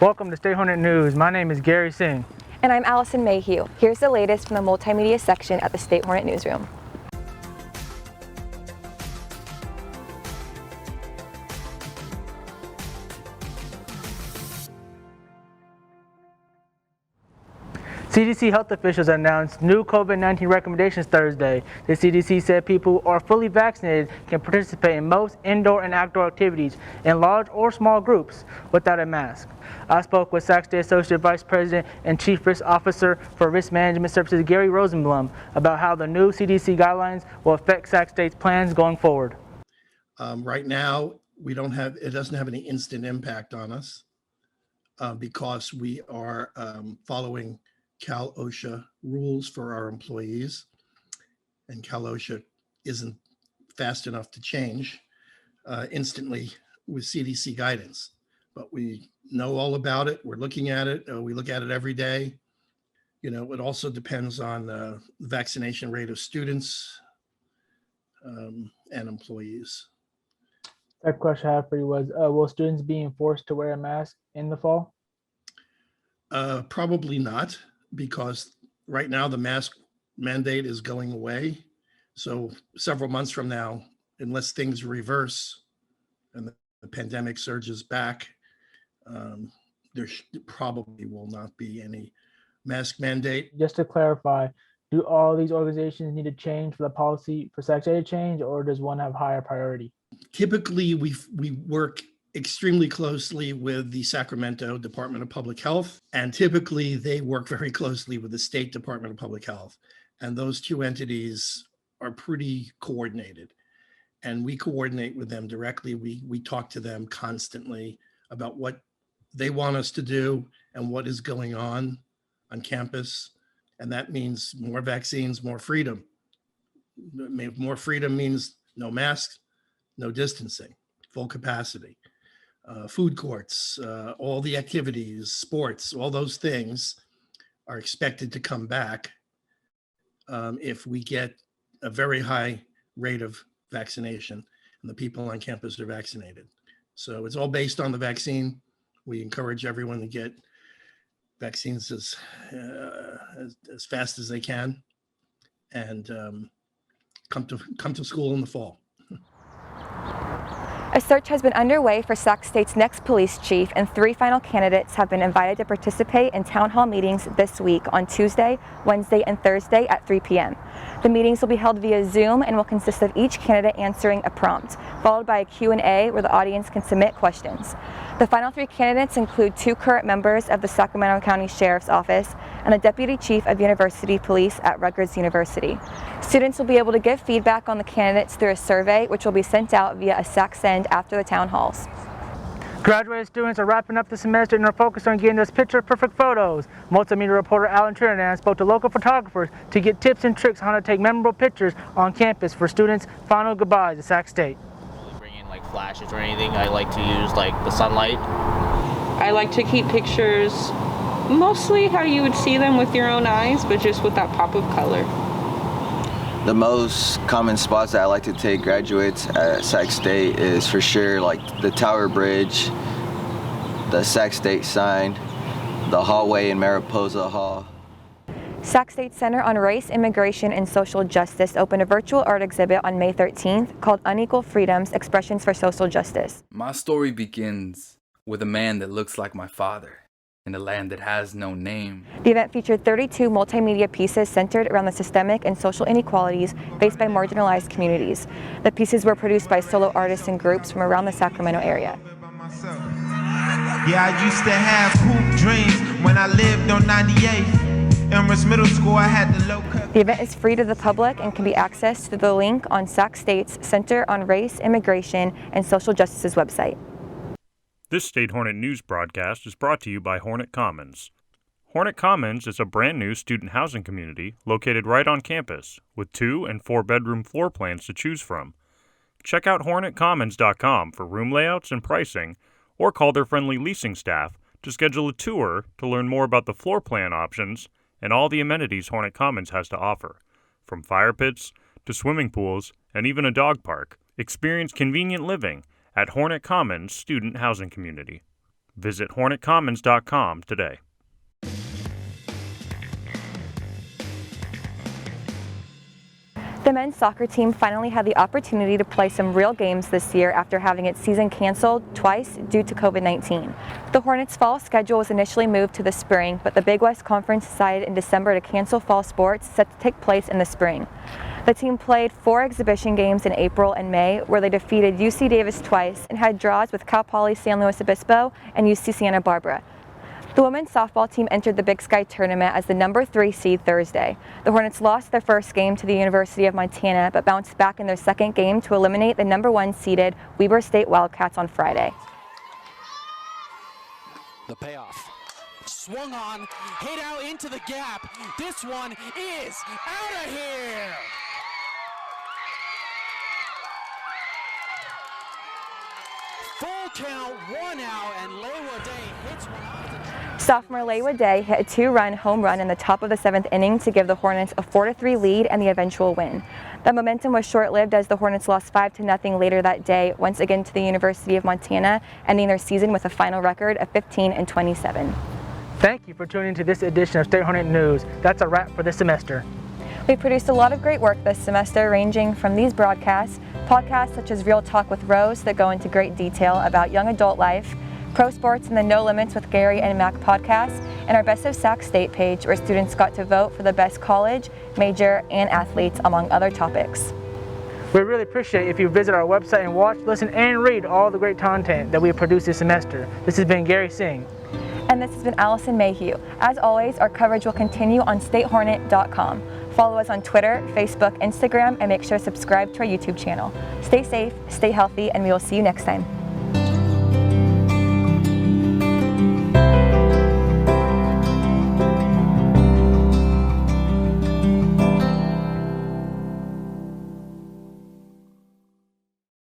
Welcome to State Hornet News. My name is Gary Singh. And I'm Allison Mayhew. Here's the latest from the multimedia section at the State Hornet Newsroom. CDC health officials announced new COVID-19 recommendations Thursday. The CDC said people who are fully vaccinated can participate in most indoor and outdoor activities in large or small groups without a mask. I spoke with Sac State Associate Vice President and Chief Risk Officer for Risk Management Services, Gary Rosenblum, about how the new CDC guidelines will affect Sac State's plans going forward. Right now, it doesn't have any instant impact on us because we are following Cal OSHA rules for our employees, and Cal OSHA isn't fast enough to change instantly with CDC guidance. But we know all about it. We're looking at it. We look at it every day. You know, it also depends on the vaccination rate of students and employees. That question I have for you was, will students be enforced to wear a mask in the fall? Probably not, because right now the mask mandate is going away. So several months from now, unless things reverse and the pandemic surges back, there probably will not be any mask mandate. Just to clarify, do all these organizations need to change for the policy for Sac State to change, or does one have higher priority? Typically, we work extremely closely with the Sacramento Department of Public Health, and typically they work very closely with the State Department of Public Health. And those two entities are pretty coordinated, and we coordinate with them directly. We talk to them constantly about what they want us to do and what is going on campus. And that means more vaccines, more freedom. More freedom means no masks, no distancing, full capacity. Food courts, all the activities, sports, all those things are expected to come back if we get a very high rate of vaccination and the people on campus are vaccinated. So it's all based on the vaccine. We encourage everyone to get vaccines as fast as they can and come to school in the fall. A search has been underway for Sac State's next police chief, and 3 final candidates have been invited to participate in town hall meetings this week on Tuesday, Wednesday, and Thursday at 3 p.m. The meetings will be held via Zoom and will consist of each candidate answering a prompt, followed by a Q&A where the audience can submit questions. The final 3 candidates include 2 current members of the Sacramento County Sheriff's Office and the Deputy Chief of University Police at Rutgers University. Students will be able to give feedback on the candidates through a survey, which will be sent out via a Sac Send after the town halls. Graduated students are wrapping up the semester and are focused on getting those picture-perfect photos. Multimedia reporter Alan Trinidad spoke to local photographers to get tips and tricks on how to take memorable pictures on campus for students' final goodbyes at Sac State. Bring in like flashes or anything. I like to use like the sunlight. I like to keep pictures mostly how you would see them with your own eyes, but just with that pop of color. The most common spots that I like to take graduates at Sac State is for sure like the Tower Bridge, the Sac State sign, the hallway in Mariposa Hall. Sac State Center on Race, Immigration, and Social Justice opened a virtual art exhibit on May 13th called Unequal Freedoms, Expressions for Social Justice. My story begins with a man that looks like my father in a land that has no name. The event featured 32 multimedia pieces centered around the systemic and social inequalities faced by marginalized communities. The pieces were produced by solo artists and groups from around the Sacramento area. Yeah, I used to have hoop dreams when I lived on 98. Elmhurst Middle School, I had the low cut. The event is free to the public and can be accessed through the link on Sac State's Center on Race, Immigration, and Social Justice's website. This State Hornet News broadcast is brought to you by Hornet Commons. Hornet Commons is a brand new student housing community located right on campus with 2- and 4-bedroom floor plans to choose from. Check out HornetCommons.com for room layouts and pricing, or call their friendly leasing staff to schedule a tour to learn more about the floor plan options and all the amenities Hornet Commons has to offer. From fire pits to swimming pools and even a dog park, experience convenient living at Hornet Commons Student Housing Community. Visit HornetCommons.com today. The men's soccer team finally had the opportunity to play some real games this year after having its season canceled twice due to COVID-19. The Hornets' fall schedule was initially moved to the spring, but the Big West Conference decided in December to cancel fall sports set to take place in the spring. The team played 4 exhibition games in April and May, where they defeated UC Davis twice and had draws with Cal Poly San Luis Obispo and UC Santa Barbara. The women's softball team entered the Big Sky tournament as the number 3 seed Thursday. The Hornets lost their first game to the University of Montana, but bounced back in their second game to eliminate the number 1 seeded Weber State Wildcats on Friday. The payoff. Swung on, hit out into the gap. This one is out of here. Full count, 1 out, and Lewa Day hits one off. Sophomore Lewa Day hit a 2-run home run in the top of the 7th inning to give the Hornets a 4-3 lead and the eventual win. The momentum was short-lived as the Hornets lost 5-0 later that day, once again to the University of Montana, ending their season with a final record of 15-27. Thank you for tuning into this edition of State Hornet News. That's a wrap for this semester. We've produced a lot of great work this semester, ranging from these broadcasts, podcasts such as Real Talk with Rose that go into great detail about young adult life, Pro Sports and the No Limits with Gary and Mac podcast, and our Best of Sac State page where students got to vote for the best college, major, and athletes, among other topics. We really appreciate it if you visit our website and watch, listen, and read all the great content that we have produced this semester. This has been Gary Singh. And this has been Allison Mayhew. As always, our coverage will continue on statehornet.com. Follow us on Twitter, Facebook, Instagram, and make sure to subscribe to our YouTube channel. Stay safe, stay healthy, and we will see you next time.